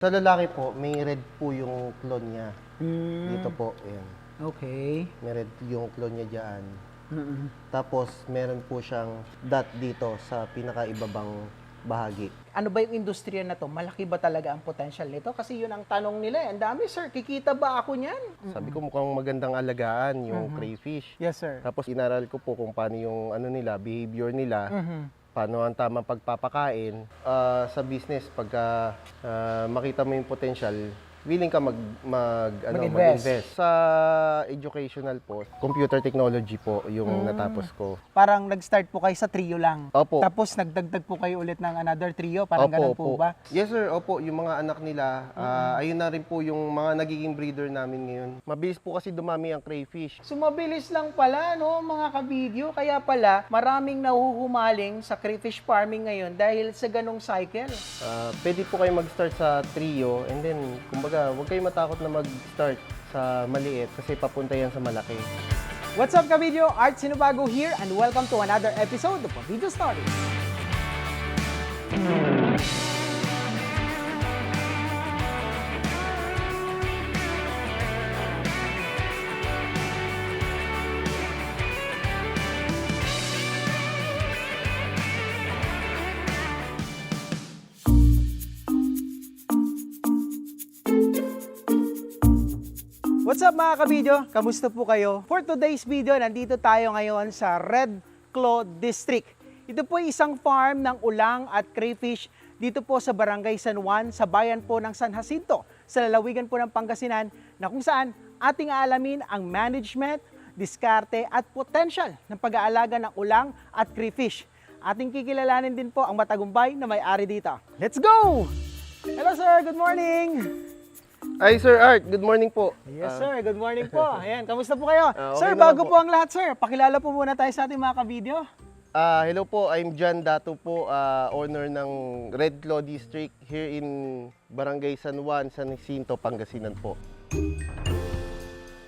Sa lalaki po, may red po yung clone niya. Dito po, ayan. Okay. May red yung clone niya dyan. Mm-mm. Tapos, meron po siyang dot dito sa pinakaibabang bahagi. Ano ba yung industriya na to? Malaki ba talaga ang potential nito? Kasi yun ang tanong nila. Ang dami, sir. Kikita ba ako niyan? Sabi ko mukhang magandang alagaan yung crayfish. Yes, sir. Tapos, inaral ko po kung paano yung ano nila, behavior nila. Paano ang tamang pagpapakain. Sa business, pagka makita mo yung potential, willing ka mag-invest. Sa educational po, computer technology po yung natapos ko. Parang nag-start po kayo sa trio lang. Opo. Tapos nagdagdag po kayo ulit ng another trio. Parang ganun po ba? Yes sir, opo. Yung mga anak nila, ayun na rin po yung mga nagiging breeder namin ngayon. Mabilis po kasi dumami ang crayfish. So mabilis lang pala, no, mga kabidyo. Kaya pala, maraming nahuhumaling sa crayfish farming ngayon dahil sa ganong cycle. Pwede po kayo mag-start sa trio and then, kumbaga, huwag kayo matakot na mag-start sa maliit kasi papunta yan sa malaki. What's up, kabidyo? Art Sinubago here and welcome to another episode of Video Stories. What's up mga kabidyo? Kamusta po kayo? For today's video, nandito tayo ngayon sa Red Claw District. Ito po ay isang farm ng ulang at crayfish dito po sa Barangay San Juan, sa bayan po ng San Jacinto, sa lalawigan po ng Pangasinan, na kung saan ating aalamin ang management, diskarte at potential ng pag-aalaga ng ulang at crayfish. Ating kikilalanin din po ang matagumpay na may-ari dito. Let's go! Hello sir, good morning! Ay Sir Art, good morning po. Yes sir, good morning po. Ayan, kamusta po kayo? Okay Sir, naman bago po. po ang lahat sir, pakilala po muna tayo sa ating mga kabidyo. Hello po, I'm John Dato po, owner ng Red Claw District here in Barangay San Juan, San Jacinto, Pangasinan po.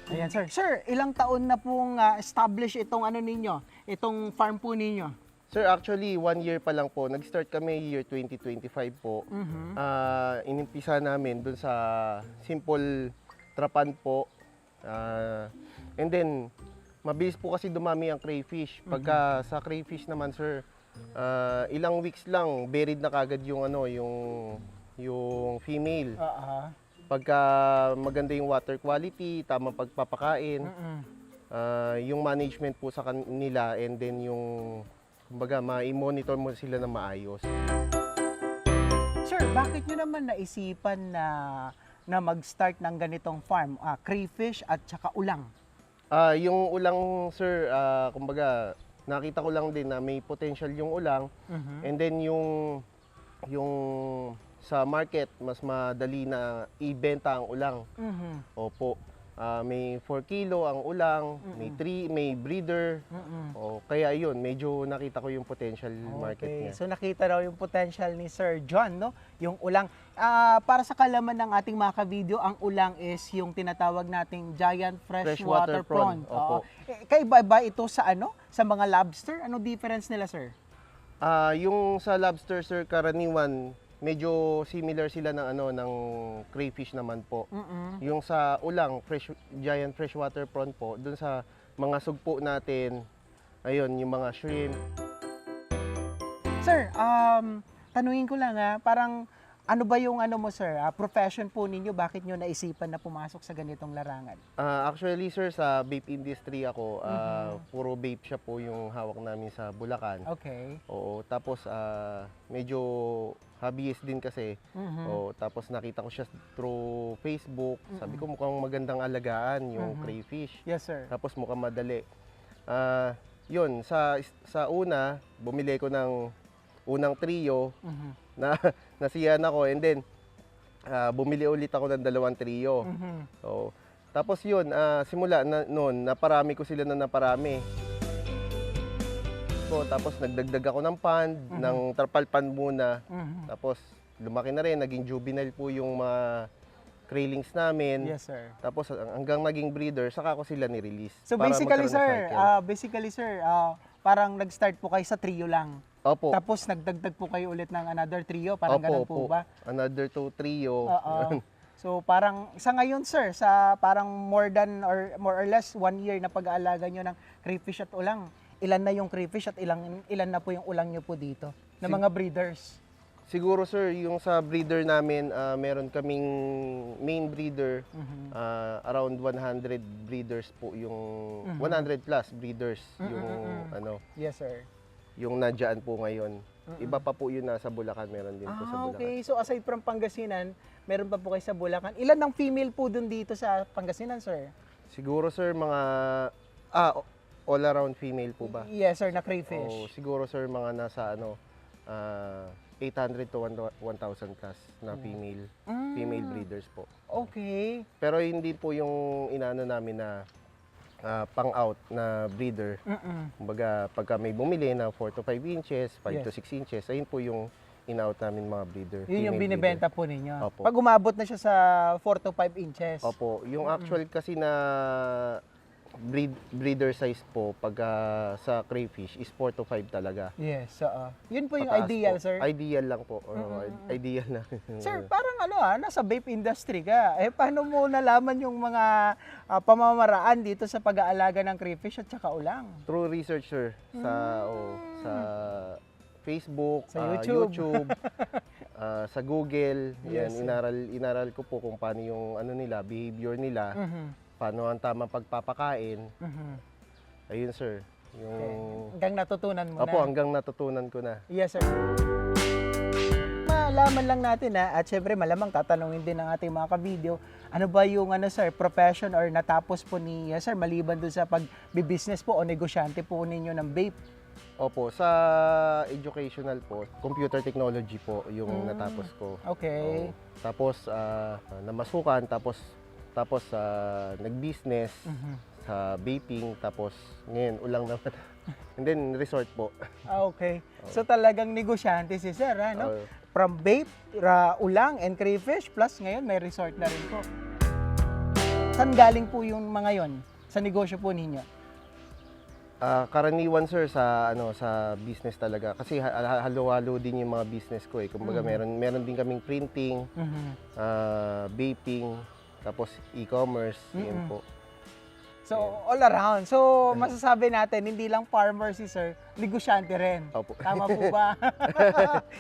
Ayan sir. Sir, ilang taon na pong establish itong ano ninyo, itong farm po ninyo? Sir, actually, 1 year pa lang po. Nag-start kami year 2025 po. Inimpisa namin dun sa simple trapan po. And then, mabilis po kasi dumami ang crayfish. Pagka sa crayfish naman, sir, ilang weeks lang, buried na kagad yung, yung female. Pagka maganda yung water quality, tamang pagpapakain, yung management po sa kanila, and then yung kumbaga, ma-monitor mo sila na maayos. Sir, bakit nyo naman naisipan na mag-start ng ganitong farm? Crayfish at saka ulang. Yung ulang, sir, kumbaga, nakita ko lang din na may potential yung ulang. And then yung sa market, mas madali na ibenta ang ulang. Opo. May 4 kilo ang ulang, may breeder. Kaya yun, medyo nakita ko yung potential market niya. So nakita raw yung potential ni Sir John, no? Yung ulang. Para sa kalaman ng ating mga kabidyo, ang ulang is yung tinatawag nating giant freshwater prawn. Opo. Kaiba-iba ito sa ano? Sa mga lobster? Ano difference nila, sir? Yung sa lobster, sir, karaniwan, medyo similar sila ng crayfish naman po. Yung sa ulang, giant freshwater prawn po, dun sa mga sugpo natin, ayun, yung mga shrimp. Sir, tanungin ko lang parang ano ba yung ano mo sir, profession po ninyo, bakit nyo naisipan na pumasok sa ganitong larangan? Actually, sir, sa vape industry ako, puro vape siya po yung hawak namin sa Bulacan. Okay. Oo, tapos medyo hobbyist din kasi. Tapos nakita ko siya through Facebook. Sabi ko mukhang magandang alagaan yung crayfish. Yes, sir. Tapos mukhang madali. Yun, sa una, bumili ko ng unang trio na nasiyahan ako, and then bumili ulit ako ng 2 trio. Tapos yun, simula noon, naparami ko sila na naparami. Tapos nagdagdag ako ng pond, ng trapal pond muna. Tapos lumaki na rin, naging juvenile po yung mga craylings namin. Yes, sir. Tapos hanggang naging breeder, saka ko sila ni-release. So para basically, magkaroon ng sir, cycle. parang nag-start po kayo sa trio lang. Opo. Tapos nagdagdag po kayo ulit ng another trio, parang Opo, ganun po opo. ba? Another 2 trio. Oo. So parang sa ngayon sir, sa parang more or less 1 year na pag-aalaga nyo ng crayfish at ulang, ilan na yung crayfish at ilan na po yung ulang nyo po dito na mga breeders? Siguro sir, yung sa breeder namin, meron kaming main breeder, around 100 breeders po yung 100 plus breeders yung ano, Yes sir. yung nandiyan po ngayon. Iba pa po yun nasa Bulacan, meron din po sa Bulacan. Okay. So aside from Pangasinan, meron pa po kayo sa Bulacan. Ilan ng female po dun dito sa Pangasinan sir? Siguro sir mga all around female po ba? Yes sir, na O crayfish. siguro sir mga nasa 800 to 1,000 plus na female breeders po. Okay. Pero hindi po yung inaano namin na pang-out na breeder. Kumbaga, pagka may bumili na 4 to 5 inches, 5 to 6 inches, ayun po yung in-out namin mga breeder. Yun yung female binibenta po ninyo. Opo. Pag umabot na siya sa 4 to 5 inches. breeder. Opo. Yung actual kasi na breeder size po pagka sa crayfish is 4 to 5 talaga. Yes, yun po yung Pataas ideal, po. sir. Ideal lang po. Ideal na. Sir, parang nasa vape industry ka. Paano mo nalaman yung mga pamamaraan dito sa pag-aalaga ng crayfish at saka ulang? True researcher sa Facebook, Sa YouTube. sa Google. Yes, Yan, inaral ko po kung paano yung nila, behavior nila, paano ang tamang pagpapakain. Ayun sir, yung Hanggang natutunan mo Opo, na. hanggang natutunan ko na. Yes, sir. Malaman lang natin at syempre malamang tatanungin din ng ating mga ka-video, ano ba yung sir, profession or natapos po ni sir maliban doon sa pag-business po o negosyante po ninyo ng vape? Opo, sa educational po, computer technology po yung natapos ko. Okay. Tapos namasukan, tapos nag-business sa vaping, tapos ngayon ulang naman. And then resort po. Okay. So talagang negosyante si sir, no? Oo. From vape, ulang, and crayfish, plus ngayon may resort na rin po. Saan galing po yung mga yon sa negosyo po ninyo? Karaniwan sir sa sa business talaga kasi halo-halo din yung mga business ko eh. Kumbaga meron din kaming printing, vaping, tapos e-commerce, yun po. So, all around. So, masasabi natin, hindi lang farmer si sir, negosyante rin. Opo. Tama po ba?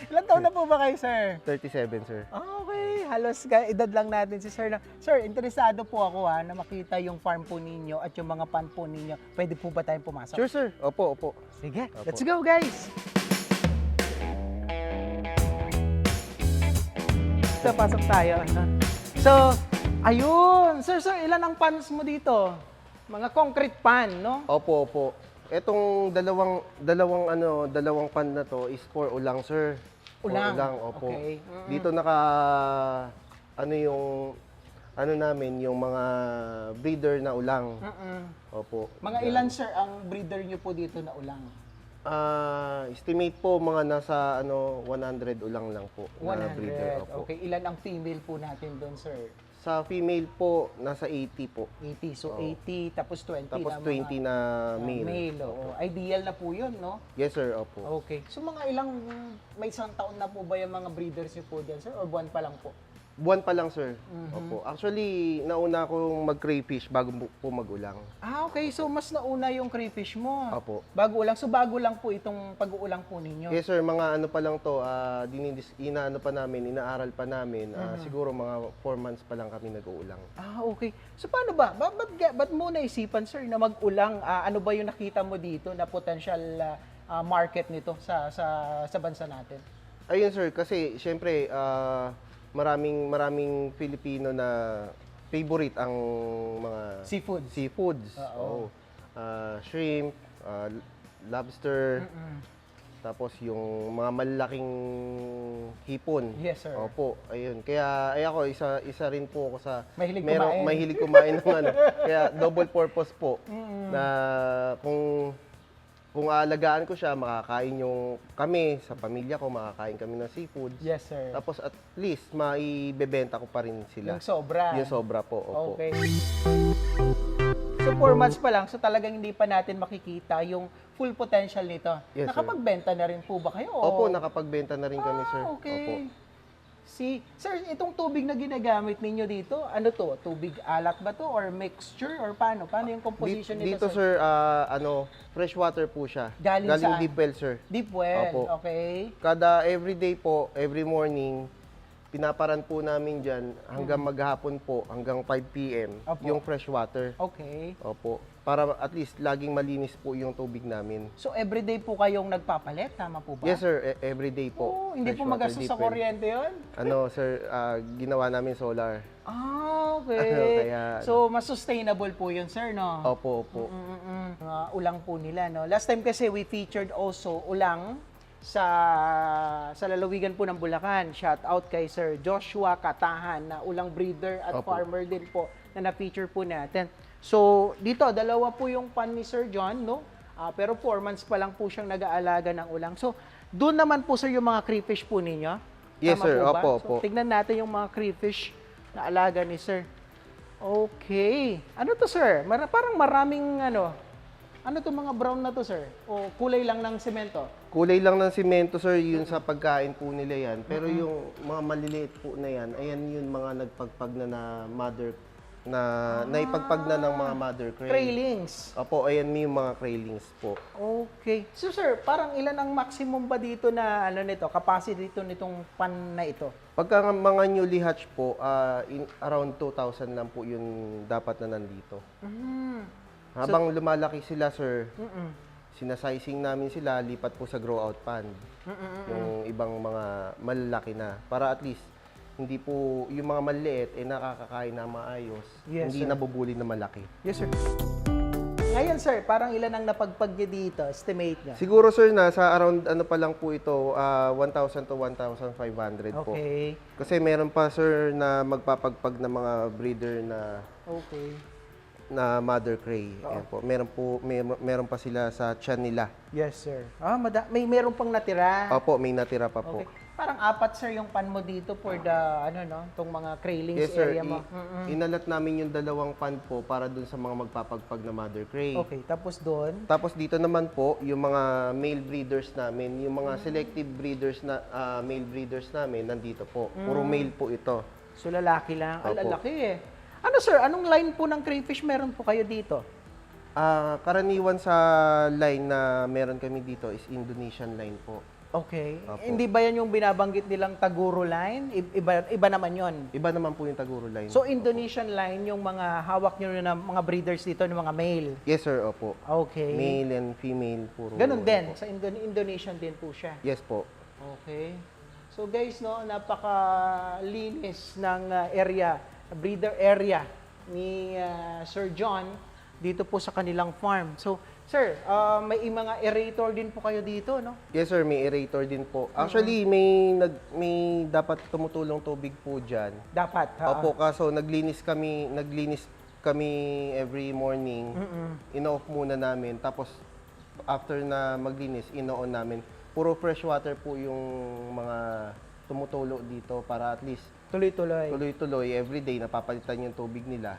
Ilan taon na po ba kayo, sir? 37 sir. Okay, halos edad lang natin si sir. Sir, interesado po ako na makita yung farm po ninyo at yung mga pan po ninyo. Pwede po ba tayong pumasok? Sure sir. Opo, opo. Sige, Opo. let's go guys! So, pasok tayo. So, ayun! Sir, ilan ang pans mo dito? Mga concrete pan, no? Opo, opo. Etong dalawang pan na to is for ulang, sir. For Ulang. opo. Okay. Dito yung namin, yung mga breeder na ulang. Opo. Mga ilan, sir, ang breeder nyo po dito na ulang? Estimate po mga nasa 100 ulang lang po na 100. breeder. Opo. Okay, ilan ang female po natin doon, sir? Sa female po, nasa 80 po. 80. So, Oo. 80 tapos 20 Tapos na 20 na male. male. Oo. Ideal na po yun, no? Yes, sir. Opo. Okay. So, may isang taon na po ba yung mga breeders nyo po dyan, sir? Or buwan pa lang po? Buwan pa lang, sir. Opo. Actually, nauna akong mag-crayfish bago po mag-ulang. Okay. So, mas nauna yung crayfish mo. Opo. Bago ulang. So, bago lang po itong pag-uulang po ninyo. Yes, sir. Mga pa lang to, inaaral pa namin. Siguro mga 4 months pa lang kami nag-uulang. Okay. So, paano ba? Ba't mo naisipan, sir, na mag-ulang? Ano ba yung nakita mo dito na potential market nito sa bansa natin? Ayun, sir. Kasi, syempre, maraming Filipino na favorite ang mga seafoods. Oo. Shrimp, lobster, tapos yung mga malalaking hipon. Yes, sir. Opo, ayun. Kaya ako isa rin po ako sa Mahilig kumain. kumain ng Kaya double purpose po na kung aalagaan ko siya, makakain kami sa pamilya ko, makakain kami ng seafoods. Yes, sir. Tapos at least maibebenta ko pa rin sila. Yung sobra. Yung sobra po. Opo. Okay. So 4 months pa lang, so talagang hindi pa natin makikita yung full potential nito. Yes, sir. Nakapagbenta na rin po ba kayo? Opo, nakapagbenta na rin kami, sir. Okay. Opo. Sir, itong tubig na ginagamit ninyo dito, ano to? Tubig alat ba to or mixture or paano? Paano yung composition Dito, nito, sir, fresh water po siya. Galing saan? deep well, sir. Deep well, Opo. okay. Kada everyday po, every morning, pinaparan po namin dyan hanggang maghapon po, hanggang 5 p.m. Opo. yung fresh water. Okay. Opo. Para at least laging malinis po yung tubig namin. So everyday po kayong nagpapalit, tama po ba? Yes, sir. Everyday po. Oh, hindi Fresh po water, magastos deep sa well. kuryente 'yon? Ano, sir, ginawa namin solar. Okay. Kaya- So mas sustainable po 'yun, sir, no? Opo, opo. Mga ulang po nila, no? Last time kasi we featured also ulang sa lalawigan po ng Bulacan. Shout out kay Sir Joshua Katahan na ulang breeder at Opo. farmer din po na na-feature po natin. So, dito, dalawa po yung pan ni Sir John, no? Pero 4 months pa lang po siyang nag-aalaga ng ulang. So, doon naman po, sir, yung mga crayfish po ninyo? Yes, Tama sir. po ba? Opo, So, opo. tignan natin yung mga crayfish na alaga ni Sir. Okay. Ano to, sir? Parang maraming, ano to mga brown na to, sir? O kulay lang ng semento? Kulay lang ng simento, sir, yun sa pagkain po nila yan. Pero yung mga maliliit po na yan, ayan yun mga nagpagpag na mother, na naipagpag na ng mga mother crane. Craylings. Opo, ayan yung mga craylings po. Okay. So, sir, parang ilan ang maximum ba dito na, capacity dito nitong pan na ito? Pagka mga newly hatch po, around 2,000 lang po yung dapat na nandito. Habang lumalaki sila, sir, sinasizing namin sila, lipat po sa grow out pan. Yung ibang mga malalaki na. Para at least, hindi po, yung mga maliit, nakakakain na maayos. Yes, hindi sir. nabubuli na malaki. Yes, sir. Ngayon, sir, parang ilan ang napagpag niyo dito? Estimate niya. Siguro, sir, nasa around ano pa lang po ito, 1,000 to 1,500 po. Okay. Kasi meron pa, sir, na magpapagpag na mga breeder na Okay. mother cray. Ayan po. Meron pa sila sa tiyan nila. Yes, sir. Meron pang natira. Opo, may natira pa po. Okay. Parang apat, sir, yung pan mo dito for the, tong mga craylings Yes, sir. area mo. Inalat namin yung dalawang pan po para dun sa mga magpapagpag na mother cray. Okay, tapos doon. Tapos dito naman po, yung mga male breeders namin, yung mga selective breeders na male breeders namin, nandito po. Puro male po ito. So, lalaki lang. Ang Opo. lalaki eh. Ano, sir? Anong line po ng crayfish meron po kayo dito? Karaniwan sa line na meron kami dito is Indonesian line po. Okay. Opo. Hindi ba yan yung binabanggit nilang Taguro line? Iba naman yon. Iba naman po yung Taguro line. So, Indonesian line, yung mga hawak nyo na mga breeders dito, yung mga male. Yes, sir. Opo. Okay. Male and female, puro. Ganun din. Opo. Sa Indonesian din po siya. Yes po. Okay. So guys, napakalinis ng area, breeder area ni Sir John dito po sa kanilang farm. So, sir, may mga aerator din po kayo dito, no? Yes, sir. May aerator din po. Actually, may dapat tumutulong tubig po dyan. Dapat. Opo, kaso naglinis kami every morning. In-off muna namin. Tapos, after na maglinis, in-on namin. Puro fresh water po yung mga tumutulo dito para at least Tuloy-tuloy. tuloy-tuloy, everyday, napapalitan yung tubig nila.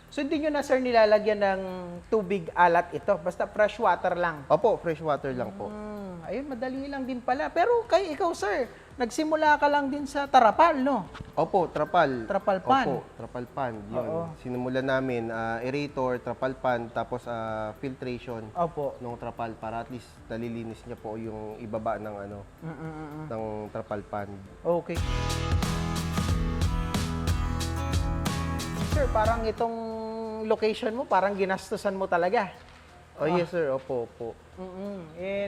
So, hindi nyo na, sir, nilalagyan ng tubig alat ito. Basta fresh water lang. Opo, fresh water lang po. Ayun, madali lang din pala. Pero ikaw, sir, nagsimula ka lang din sa Tarapal, no? Opo, trapal. Trapal pan. Opo, trapal pan. Yun. Oo. Sinumulan namin, aerator, trapal pan, tapos filtration Opo. ng trapal para at least nalilinis niya po yung ibaba ng ng trapal pan. Okay. Sir, parang itong location mo, parang ginastusan mo talaga. Oh, yes sir. Opo, opo.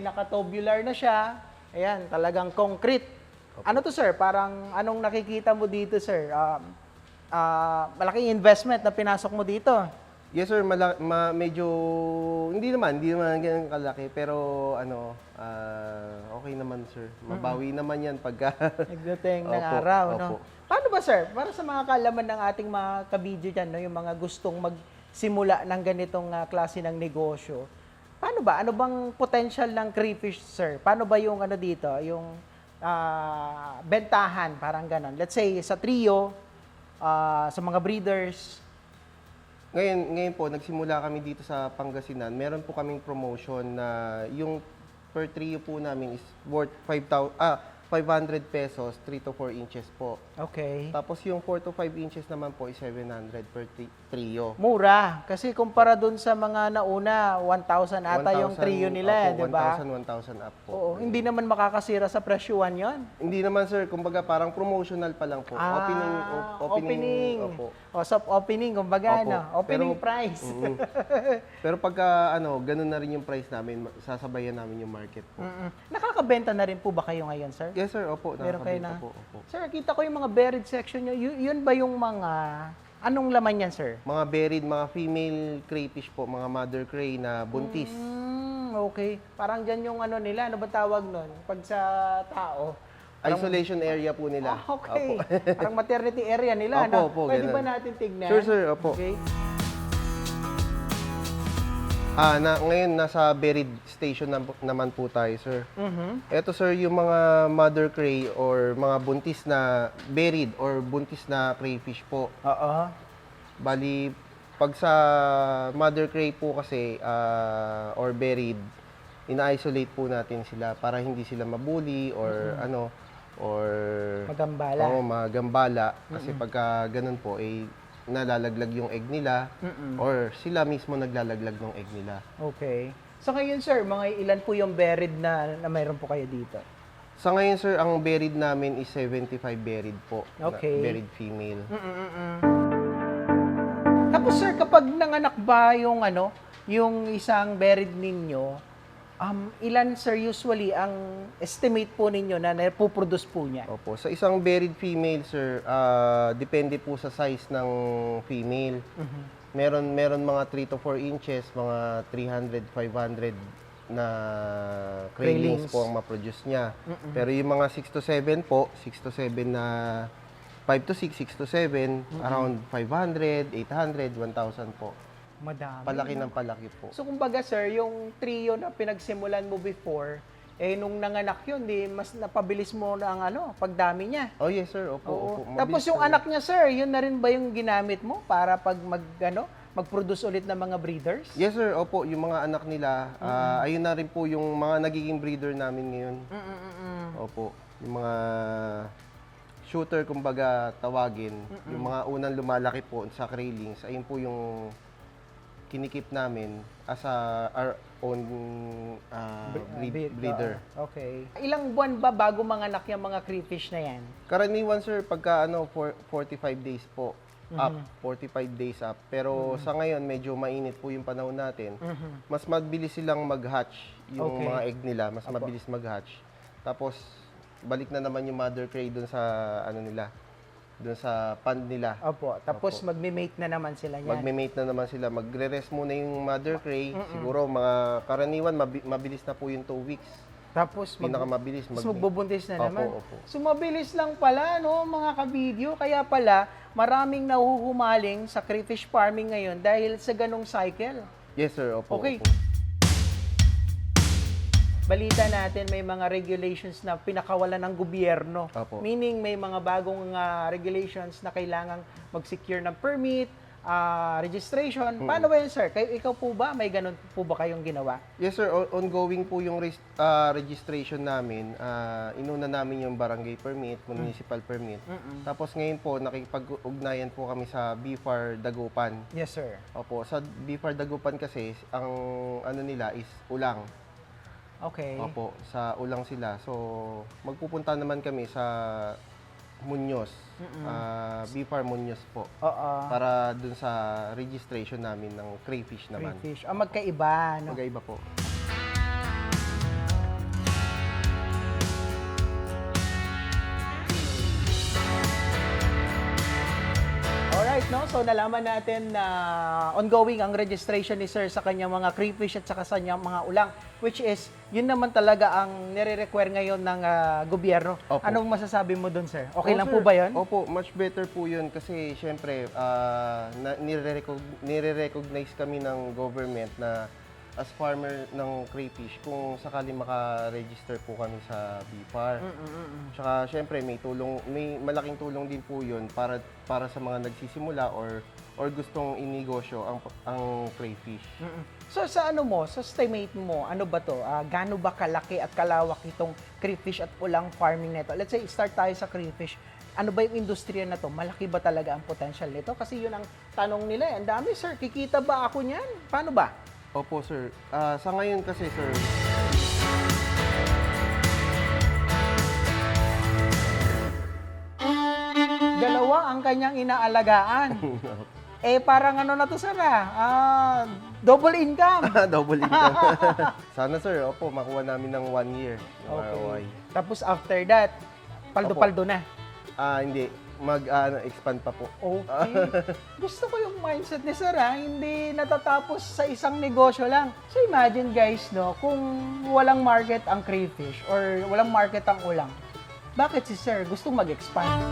Naka-tubular na siya. Ayan, talagang concrete. Ano to, sir? Parang anong nakikita mo dito, sir? Malaking investment na pinasok mo dito. Yes sir, medyo hindi naman ganun kalaki pero okay naman sir. Mabawi naman 'yan pagka Nagdating ng Opo, araw, no? opo. Paano ba, sir? Para sa mga kaalaman ng ating mga kabidyo dyan, no? Yung mga gustong magsimula ng ganitong klase ng negosyo. Paano ba? Ano bang potential ng crayfish, sir? Paano ba yung dito? Yung bentahan, parang ganon. Let's say, sa trio, sa mga breeders, Ngayon po, nagsimula kami dito sa Pangasinan. Meron po kaming promotion na yung per trio po namin is worth 500 pesos, 3 to 4 inches po. Okay. Tapos yung 4 to 5 inches naman po is 700 per trio. Mura. Kasi kumpara dun sa mga nauna, 1,000 ata yung 1,000, trio nila, opo, di ba? 1,000 up po. Oo, hindi naman makakasira sa presyuan yon. Hindi naman sir, kumbaga parang promotional pa lang po. Opening. Opo. O, soft opening, kumbaga, Opo. no? Opening Pero- price. Pero pagka ganun na rin yung price namin, sasabayan namin yung market po. Nakakabenta na rin po ba kayo ngayon, sir? Yes sir, opo. Meron kayo nakakabenta na? po. Opo. Sir, kita ko yung mga buried section nyo. Yun ba yung mga... Anong laman yan, sir? Mga buried, mga female crayfish po, mga mother cray na buntis. Okay. Parang dyan yung ano nila, ano ba tawag nun? Pag sa tao. Isolation area po nila. Okay. Opo. Parang maternity area nila, Opo, no? opo, Pwede ganun. ba natin tignan? Sure sir, opo. Okay. Ngayon nasa buried station naman po tayo sir. Mhm. Ito sir, yung mga mother cray or mga buntis na buried or buntis na crayfish po. Oo. Bali, pag sa mother cray po kasi or buried, ina-isolate po natin sila para hindi sila mabuli or or Magambala. Oo, magambala. Kasi pagka ganun po, nalalaglag yung egg nila or sila mismo naglalaglag ng egg nila. Okay. So ngayon, sir, mga ilan po yung buried na mayroon po kayo dito? Sa ngayon sir, ang buried namin is 75 buried po. Okay. Buried female. Tapos, sir, kapag nanganak ba yung yung isang buried ninyo, ilan, sir, usually ang estimate po ninyo na napuproduce po niya? Opo. Sa isang buried female, sir, depende po sa size ng female. Meron mga 3 to 4 inches, mga 300, 500 na Krayllings. krayllings po ang ma-produce niya. Pero yung mga 6 to 7 po, 6 to 7 na 5 to 6, 6 to 7, around 500, 800, 1,000 po. Madami. Palaki ng palaki po. So, kumbaga, sir, yung trio na pinagsimulan mo before, nung nanganak yun, mas napabilis mo na ang pagdami niya. Oh yes sir, opo. Oo. Opo. Tapos Mabilis yung talaga. anak niya, sir, yun na rin ba yung ginamit mo para pag mag-produce ulit ng mga breeders? Yes sir, opo, yung mga anak nila, ayun na rin po yung mga nagiging breeder namin ngayon. Opo, yung mga shooter kumbaga tawagin, yung mga unang lumalaki po sa kraylings, ayun po yung kinikip namin as our own breeder. Okay. Ilang buwan ba bago manganak yung mga crayfish na yan? Karaniwan sir, pagka 45 days po, up, 45 days up. Pero sa ngayon, medyo mainit po yung panahon natin. Mas mabilis silang mag-hatch, yung Okay. mga egg nila, mas mabilis mag-hatch. Tapos, balik na naman yung mother cray dun sa, dun sa pond nila. Opo. Tapos magme-mate na naman sila yan. Magme-mate na naman sila. Magre-rest muna yung mother cray. Siguro, mga karaniwan, mabilis na po yung 2 weeks. Tapos Pinakamabilis. Tapos magbubuntis na Opo, naman. opo. So mabilis lang pala, no, mga kabidyo. Kaya pala, maraming nahuhumaling sa crayfish farming ngayon dahil sa ganong cycle. Yes sir, opo. Okay. Opo. Balita natin may mga regulations na pinakawalan ng gobyerno. Opo. Meaning may mga bagong regulations na kailangang mag-secure ng permit, registration. Paano ba yun, sir? Ikaw po ba? May ganun po ba kayong ginawa? Yes sir, ongoing po yung registration namin. Inuna namin yung barangay permit, municipal permit. Tapos ngayon po, nakipag-ugnayan po kami sa BFAR Dagupan. Yes, sir. Opo, sa BFAR Dagupan kasi, ang nila is ulang. Okay. Opo, sa ulang sila. So, magpupunta naman kami sa Muñoz, BFAR Muñoz po. Oo. Para dun sa registration namin ng crayfish naman. Crayfish. Magkaiba, no? Magkaiba po. Alright, no? So nalaman natin na ongoing ang registration ni Sir sa kanyang mga crayfish at saka sa kanyang mga ulang, which is, yun naman talaga ang nire-require ngayon ng gobyerno. Opo. Anong masasabi mo dun, Sir? Okay lang Sir. po ba yun? Opo, much better po yun kasi syempre nire-recognize kami ng government na as farmer ng crayfish, kung sakali maka-register po kami sa BFAR. Tsaka syempre may malaking tulong din po 'yun para sa mga nagsisimula or gustong inegosyo ang crayfish. So sa sa estimate mo, ano ba to? Gaano ba kalaki at kalawak itong crayfish at ulang farming nito? Let's say, start tayo sa crayfish. Ano ba yung industriya na to? Malaki ba talaga ang potential nito? Kasi yun ang tanong nila. Ang dami, sir, kikita ba ako niyan? Paano ba? Opo, sir. Sa ngayon kasi, sir, Dalawa ang kanyang inaalagaan. Parang ano na to, sir, double income. double income. Sana, sir, opo, makuha namin ng 1 year ng ROI. Tapos after that, paldo-paldo na. Hindi. Expand pa po. Okay. Gusto ko yung mindset ni sir, hindi natatapos sa isang negosyo lang. So imagine guys, no, kung walang market ang crayfish or walang market ang ulang, bakit si sir gustong mag-expand?